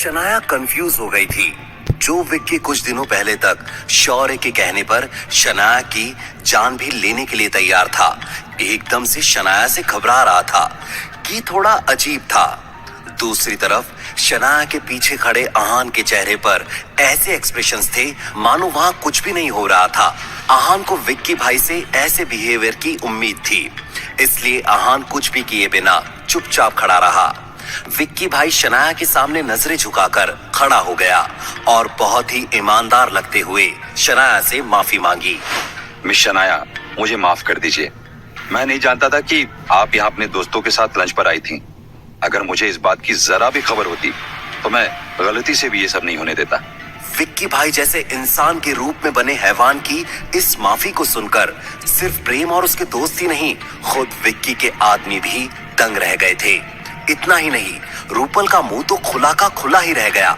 Shanaya confuse हो गई थी। जो विक्की कुछ दिनों पहले तक शौर्य के कहने पर शनाया की जान भी लेने के लिए तैयार था, एकदम से शनाया से घबरा रहा था कि थोड़ा अजीब था। दूसरी तरफ शनाया के पीछे खड़े आहान के चेहरे पर ऐसे एक्सप्रेशंस थे मानो वहां कुछ भी नहीं हो रहा था। आहान को विक्की भाई से ऐसे बिहेवियर की उम्मीद थी, इसलिए आहान कुछ भी किए बिना चुपचाप खड़ा रहा। विक्की भाई शनाया के सामने नजरें झुकाकर खड़ा हो गया और बहुत ही ईमानदार लगते हुए शनाया से माफी मांगी। मिस शनाया, मुझे माफ कर दीजिए। मैं नहीं जानता था कि आप यहाँ अपने दोस्तों के साथ लंच पर आई थी। अगर मुझे इस बात की जरा भी खबर होती तो मैं गलती से भी ये सब नहीं होने देता। विक्की भाई जैसे इंसान के रूप में बने हैवान की इस माफी को सुनकर सिर्फ प्रेम और उसके दोस्त ही नहीं, खुद विक्की के आदमी भी दंग रह गए थे। इतना ही नहीं, रूपल का मुंह तो खुला का खुला ही रह गया।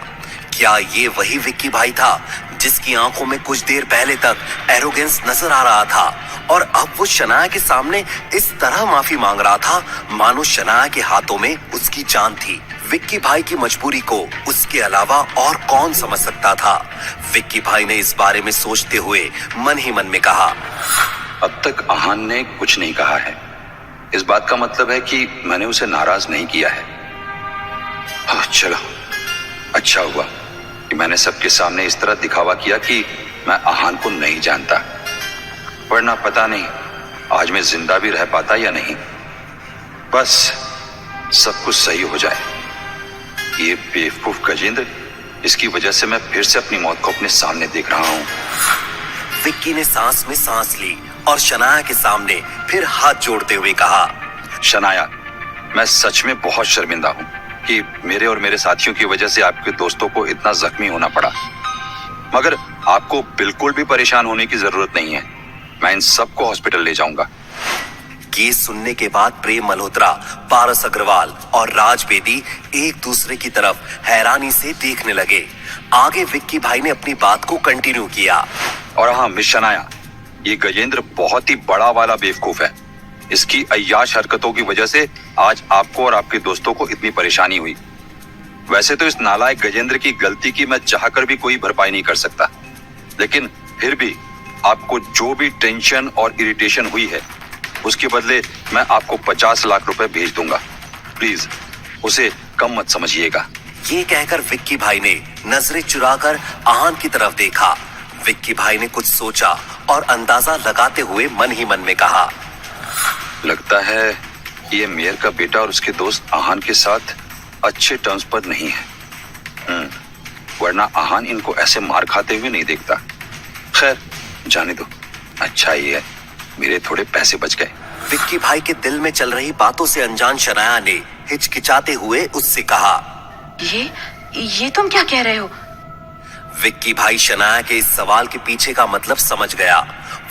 क्या ये वही विक्की भाई था जिसकी आंखों में कुछ देर पहले तक एरोगेंस नजर आ रहा था और अब वो शनाया के सामने इस तरह माफी मांग रहा था मानो शनाया के हाथों में उसकी जान थी। विक्की भाई की मजबूरी को उसके अलावा और कौन समझ सकता था। विक्की भाई ने इस बारे में सोचते हुए मन ही मन में कहा, अब तक आहान ने कुछ नहीं कहा है। इस बात का मतलब है कि मैंने उसे नाराज नहीं किया है। चलो, अच्छा हुआ कि मैंने सबके सामने इस तरह दिखावा किया कि मैं आहान को नहीं जानता, वरना पता नहीं आज मैं जिंदा भी रह पाता या नहीं। बस सब कुछ सही हो जाए। ये बेवकूफ गजेंद्र, इसकी वजह से मैं फिर से अपनी मौत को अपने सामने देख रहा हूं। विक्की ने सांस में सांस ली और शनाया के सामने फिर हाथ जोड़ते हुए कहा, शनाया, मैं सच में बहुत शर्मिंदा हूं कि मेरे और मेरे साथियों की वजह से आपके दोस्तों को इतना जख्मी होना पड़ा। मगर आपको बिल्कुल भी परेशान होने की जरूरत नहीं है। मैं इन सबको हॉस्पिटल ले जाऊंगा। ये सुनने के बाद प्रेम मल्होत्रा, पारस अग्रवाल और राज बेदी एक दूसरे की तरफ हैरानी से देखने लगे। आगे विक्की भाई ने अपनी बात को कंटिन्यू किया, और हाँ मिस शनाया, ये गजेंद्र बहुत ही बड़ा वाला बेवकूफ है। इसकी अय्याश हरकतों की वजह से आज आपको और आपके दोस्तों को इतनी परेशानी हुई। वैसे तो इस नालायक गजेंद्र की गलती की मैं चाहकर भी कोई भरपाई नहीं कर सकता, लेकिन फिर भी आपको जो भी टेंशन और इरिटेशन हुई है उसके बदले मैं आपको 50 लाख रुपए भेज दूंगा। प्लीज उसे कम मत समझिएगा। ये कहकर विक्की भाई ने नजरें चुराकर आहान की तरफ देखा। विक्की भाई ने कुछ सोचा और अंदाजा लगाते हुए मन ही मन में कहा, लगता है ये मेयर का बेटा और उसके दोस्त आहान के साथ अच्छे टर्म्स पर नहीं है। वरना आहान इनको ऐसे मार खाते हुए नहीं देखता। खैर जाने दो, अच्छा ही है मेरे थोड़े पैसे बच गए। विक्की भाई के दिल में चल रही बातों से अनजान शनाया ने हिचकिचाते हुए उससे कहा, ये तुम क्या कह रहे हो? विक्की भाई शनाया के इस सवाल के पीछे का मतलब समझ गया।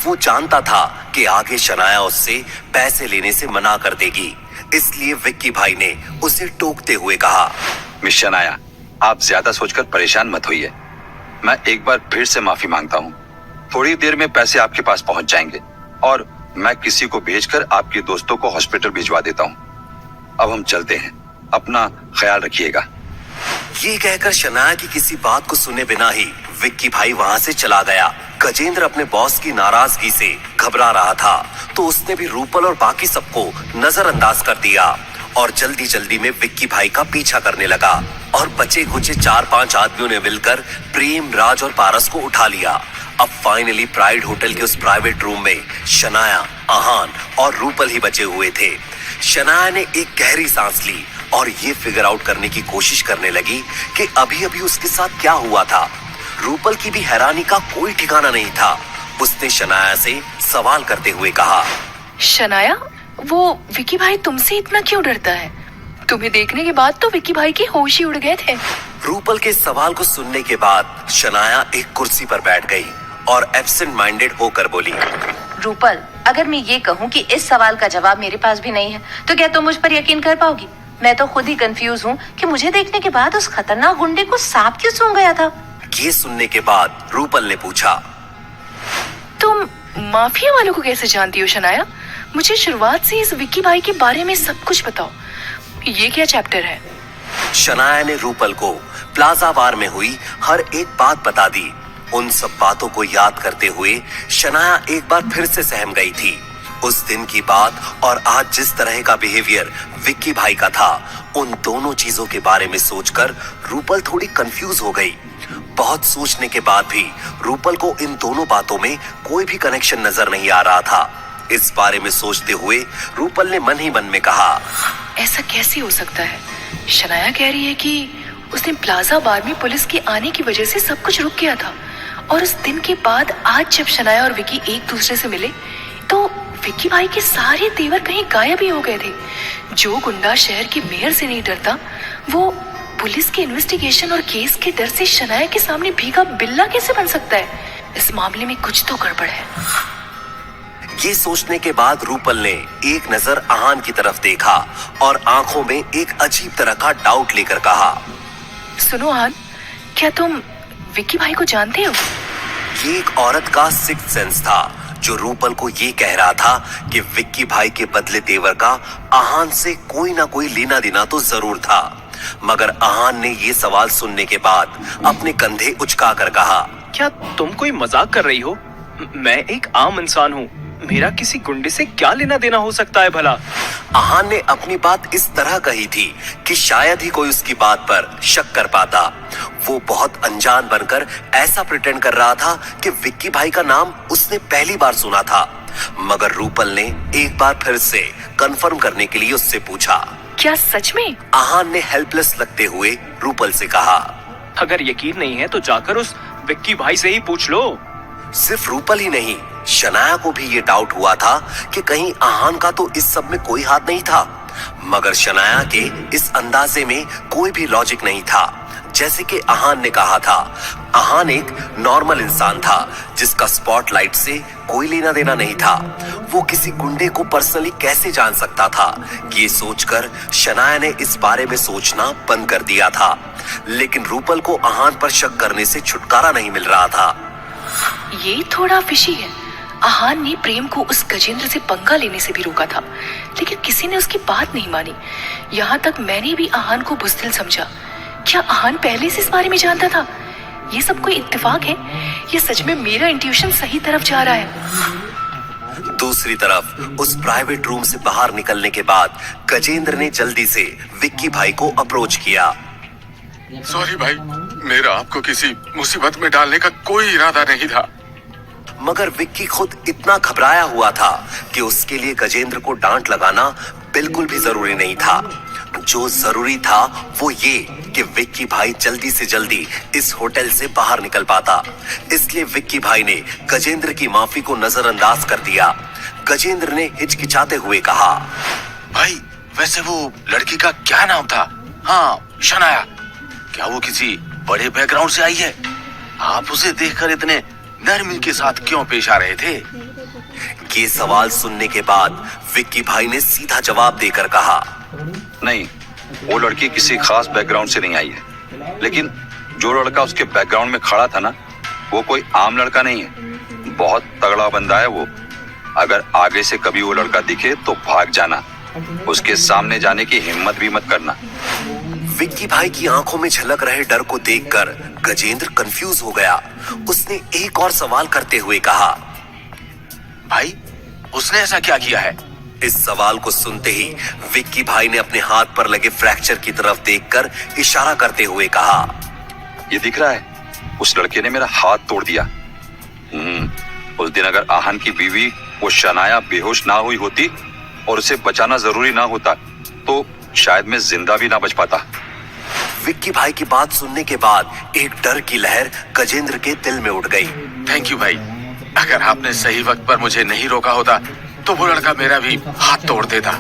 वो जानता था कि आगे शनाया उससे पैसे लेने से मना कर देगी, इसलिए विक्की भाई ने उसे टोकते हुए कहा, मिस शनाया, आप ज्यादा सोचकर परेशान मत होइए। मैं एक बार फिर से माफी मांगता हूँ। थोड़ी देर में पैसे आपके पास पहुंच जाएंगे और मैं किसी को भेजकर आपके दोस्तों को हॉस्पिटल भिजवा देता हूँ। अब हम चलते हैं, अपना ख्याल रखिएगा। ये कहकर शनाया की किसी बात को सुने बिना ही विक्की भाई वहां से चला गया। गजेंद्र अपने बॉस की नाराजगी से घबरा रहा था, तो उसने भी रूपल और बाकी सबको नजरअंदाज कर दिया और जल्दी जल्दी में विक्की भाई का पीछा करने लगा। और बचे खुचे 4-5 आदमियों ने मिलकर प्रेम, राज और पारस को उठा लिया। अब फाइनली प्राइड होटल के उस प्राइवेट रूम में शनाया, आहान और रूपल ही बचे हुए थे। शनाया ने एक गहरी सांस ली और ये फिगर आउट करने की कोशिश करने लगी कि अभी अभी उसके साथ क्या हुआ था। रूपल की भी हैरानी का कोई ठिकाना नहीं था। उसने शनाया से सवाल करते हुए कहा, शनाया, वो विक्की भाई तुमसे इतना क्यों डरता है? तुम्हें देखने के बाद तो विक्की भाई की होश ही उड़ गए थे। रूपल के सवाल को सुनने के बाद शनाया एक कुर्सी पर बैठ गई और एब्सेंट माइंडेड होकर बोली, रूपल, अगर मैं ये कहूँ कि इस सवाल का जवाब मेरे पास भी नहीं है तो क्या तुम मुझ पर यकीन कर पाओगी? मैं तो खुद ही कंफ्यूज हूँ कि मुझे देखने के बाद उस खतरनाक गुंडे को सांप क्यों सूंघ गया था। ये सुनने के बाद रूपल ने पूछा, तुम माफिया वालों को कैसे जानती हो शनाया? मुझे शुरुआत से इस विक्की भाई के बारे में सब कुछ बताओ। ये क्या चैप्टर है? शनाया ने रूपल को प्लाजा बार में हुई हर एक बात बता दी। उन सब बातों को याद करते हुए शनाया एक बार फिर से सहम गई थी। उस दिन की बात और आज जिस तरह का बिहेवियर विक्की भाई का था, उन दोनों चीजों के बारे में सोचकर रूपल थोड़ी कंफ्यूज हो गई। बहुत सोचने के बाद भी रूपल को इन दोनों बातों में कोई भी कनेक्शन नजर नहीं आ रहा था। इस बारे में सोचते हुए रूपल ने मन ही मन में कहा, ऐसा कैसे हो सकता है? शनाया कह रही है कि उस दिन प्लाजा बार में पुलिस के आने की वजह से सब कुछ रुक गया था, और उस दिन के बाद आज जब शनाया और विकी एक दूसरे से मिले तो विक्की भाई के सारे तेवर कहीं गायब ही हो गए थे। जो गुंडा शहर के मेयर से नहीं डरता, वो पुलिस के इन्वेस्टिगेशन और केस के डर से शनाया के सामने भीगा बिल्ला कैसे बन सकता है? इस मामले में कुछ तो गड़बड़ है। ये सोचने के बाद रूपल ने एक नजर आहान की तरफ देखा और आंखों में एक अजीब तरह का डाउट लेकर कहा, सुनो आहान, क्या तुम विक्की भाई को जानते हो? ये एक औरत का सिक्स्थ सेंस था जो रूपल को ये कह रहा था कि विक्की भाई के बदले तेवर का आहान से कोई ना कोई लेना देना तो जरूर था। मगर आहान ने ये सवाल सुनने के बाद अपने कंधे उचका कर कहा, क्या तुम कोई मजाक कर रही हो? मैं एक आम इंसान हूँ, मेरा किसी गुंडे से क्या लेना देना हो सकता है भला? आहान ने अपनी बात इस तरह कही थी कि शायद ही कोई उसकी बात पर शक कर पाता। वो बहुत अनजान बनकर ऐसा प्रिटेंड कर रहा था कि विक्की भाई का नाम उसने पहली बार सुना था। मगर रूपल ने एक बार फिर से कंफर्म करने के लिए उससे पूछा, क्या सच में? आहान ने हेल्पलेस लगते हुए रूपल से कहा, अगर यकीन नहीं है तो जाकर उस विक्की भाई से ही पूछ लो। सिर्फ रूपल ही नहीं, शनाया को भी ये डाउट हुआ था कि कहीं आहान का तो इस सब में कोई हाथ नहीं था। मगर शनाया के इस अंदाजे में कोई भी लॉजिक नहीं था। जैसे कि आहान ने कहा था, आहान एक नॉर्मल इंसान था जिसका स्पॉटलाइट से कोई लेना देना नहीं था। वो किसी गुंडे को पर्सनली कैसे जान सकता था? ये सोचकर शनाया ने इस बारे में सोचना बंद कर दिया था। लेकिन रूपल को आहान पर शक करने से छुटकारा नहीं मिल रहा था। ये थोड़ा फिशी है। आहान ने प्रेम को उस गजेंद्र से पंगा लेने से भी रोका था, लेकिन किसी ने उसकी बात नहीं मानी। यहाँ तक मैंने भी आहान को बुज़दिल समझा। क्या आहान पहले से इस बारे में जानता था? ये सब कोई इत्तेफाक है या सच में मेरा इंट्यूशन सही तरफ जा रहा है? दूसरी तरफ उस प्राइवेट रूम से बाहर निकलने के बाद गजेंद्र ने जल्दी से विक्की भाई को अप्रोच किया। सॉरी भाई, मेरा आपको किसी मुसीबत में डालने का कोई इरादा नहीं था। मगर विक्की खुद इतना घबराया हुआ था कि उसके लिए गजेंद्र को डांट लगाना बिल्कुल भी जरूरी नहीं था। जो जरूरी था वो ये कि विक्की भाई जल्दी से जल्दी इस होटल से बाहर निकल पाता। इसलिए विक्की भाई ने गजेंद्र की माफी को नजरअंदाज कर दिया। गजेंद्र ने हिचकिचाते हुए कहा, भाई वैसे वो लड़की का क्या नाम था? हाँ, शनाया। क्या वो किसी बड़े बैकग्राउंड से आई है? आप उसे देखकर इतने नरमी के साथ क्यों पेश आ रहे थे? ये सवाल सुनने के बाद विक्की भाई ने सीधा जवाब देकर कहा, नहीं, वो लड़की किसी खास बैकग्राउंड से नहीं आई है। लेकिन जो लड़का उसके बैकग्राउंड में खड़ा था ना, वो कोई आम लड़का नहीं है। बहुत तगड़ा बंदा है वो। अगर आगे से कभी वो लड़का दिखे तो भाग जाना, उसके सामने जाने की हिम्मत भी मत करना। विक्की भाई की आंखों में झलक रहे डर को देखकर गजेंद्र कंफ्यूज हो गया। उसने एक और सवाल करते हुए कहा, भाई उसने ऐसा क्या किया है? इस सवाल को सुनते ही विक्की भाई ने अपने हाथ पर लगे फ्रैक्चर की तरफ देखकर इशारा करते हुए कहा, ये दिख रहा है, उस लड़के ने मेरा हाथ तोड़ दिया। उस दिन अगर आहान की बीवी वो शनाया बेहोश ना हुई होती और उसे बचाना जरूरी ना होता तो शायद मैं जिंदा भी ना बच पाता। विक्की भाई की बात सुनने के बाद एक डर की लहर गजेंद्र के दिल में उठ गई। थैंक यू भाई, अगर आपने सही वक्त पर मुझे नहीं रोका होता तो वो लड़का मेरा भी हाथ तोड़ देता।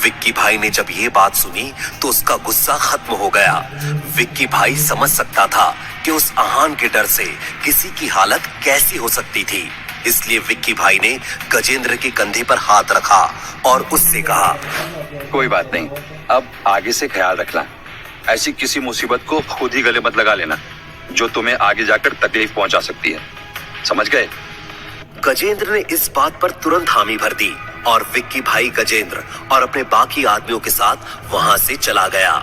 विक्की भाई ने जब ये बात सुनी तो उसका गुस्सा खत्म हो गया। विक्की भाई समझ सकता था कि उस आहान के डर से किसी की हालत कैसी हो सकती थी। इसलिए विक्की भाई ने गजेंद्र के कंधे पर हाथ रखा और उससे कहा, कोई बात नहीं, अब आगे से ख्याल रखना। ऐसी किसी मुसीबत को खुद ही गले मत लगा लेना जो तुम्हें आगे जाकर तकलीफ पहुंचा सकती है, समझ गए? गजेंद्र ने इस बात पर तुरंत हामी भर दी और विक्की भाई गजेंद्र और अपने बाकी आदमियों के साथ वहां से चला गया।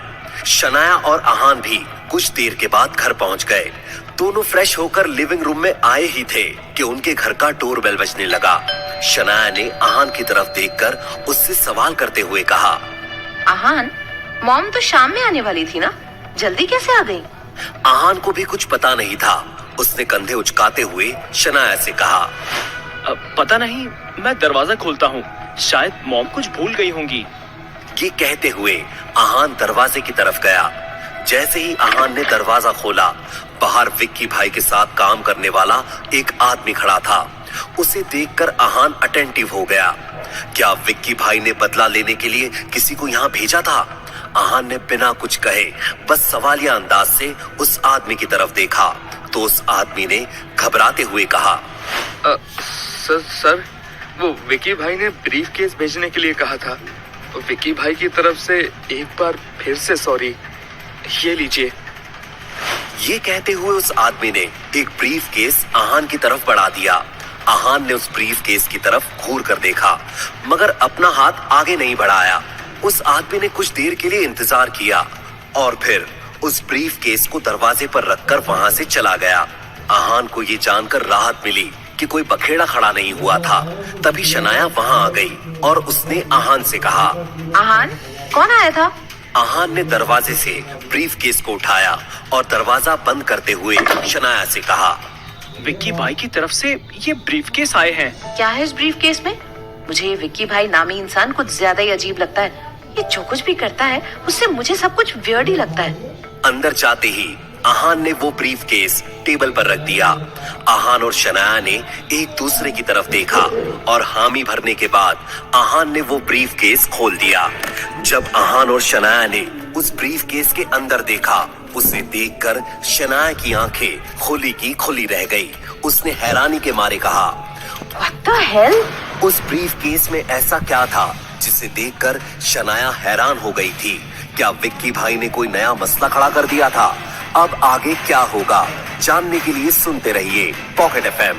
शनाया और आहान भी कुछ देर के बाद घर पहुंच गए। दोनों फ्रेश होकर लिविंग रूम में आए ही थे कि उनके घर का डोरबेल बजने लगा। शनाया ने आहान की तरफ देखकर उससे सवाल करते हुए कहा, आहान, मॉम तो शाम में आने वाली थी ना, जल्दी कैसे आ गई? आहान को भी कुछ पता नहीं था। उसने कंधे उचकाते हुए शनाया से कहा, पता नहीं, मैं दरवाजा खोलता हूँ, शायद मॉम कुछ भूल गई होंगी। ये कहते हुए आहान दरवाजे की तरफ गया। जैसे ही आहान ने दरवाजा खोला, बाहर विक्की भाई के साथ काम करने वाला एक आदमी खड़ा था। उसे देखकर आहान अटेंटिव हो गया। क्या विक्की भाई ने बदला लेने के लिए किसी को यहाँ भेजा था? आहान ने बिना कुछ कहे बस सवालिया अंदाज से उस आदमी की तरफ देखा तो उस आदमी ने घबराते हुए कहा, सर, वो विकी भाई ने ब्रीफ केस भेजने के लिए कहा था। विकी भाई की तरफ से एक बार फिर से सॉरी, ये लीजिए। ये कहते हुए उस आदमी ने एक ब्रीफ केस आहान की तरफ बढ़ा दिया। आहान ने उस ब्रीफ केस की तरफ घूर कर देखा मगर अपना हाथ आगे नहीं बढ़ाया। उस आदमी ने कुछ देर के लिए इंतजार किया और फिर उस ब्रीफ केस को दरवाजे पर रखकर वहां से चला गया। आहान को ये जानकर राहत मिली कि कोई बखेड़ा खड़ा नहीं हुआ था। तभी शनाया वहां आ गई और उसने आहान से कहा, आहान, कौन आया था? आहान ने दरवाजे से ब्रीफ केस को उठाया और दरवाजा बंद करते हुए शनाया से कहा, विक्की भाई की तरफ से ये ब्रीफ केस आए हैं। क्या है इस ब्रीफ केस में? मुझे ये विक्की भाई नामी इंसान कुछ ज्यादा ही अजीब लगता है। ये जो कुछ भी करता है उससे मुझे सब कुछ वियर्ड ही लगता है। अंदर जाते ही आहान ने वो ब्रीफ केस टेबल पर रख दिया। आहान और शनाया ने एक दूसरे की तरफ देखा और हामी भरने के बाद आहान ने वो ब्रीफ केस खोल दिया। जब आहान और शनाया ने उस ब्रीफ केस के अंदर देखा, उसे देखकर शनाया की आंखें खुली की खुली रह गई। उसने हैरानी के मारे कहा, What the hell? उस ब्रीफ केस में ऐसा क्या था जिसे देखकर शनाया हैरान हो गई थी? क्या विक्की भाई ने कोई नया मसला खड़ा कर दिया था? अब आगे क्या होगा जानने के लिए सुनते रहिए पॉकेट FM।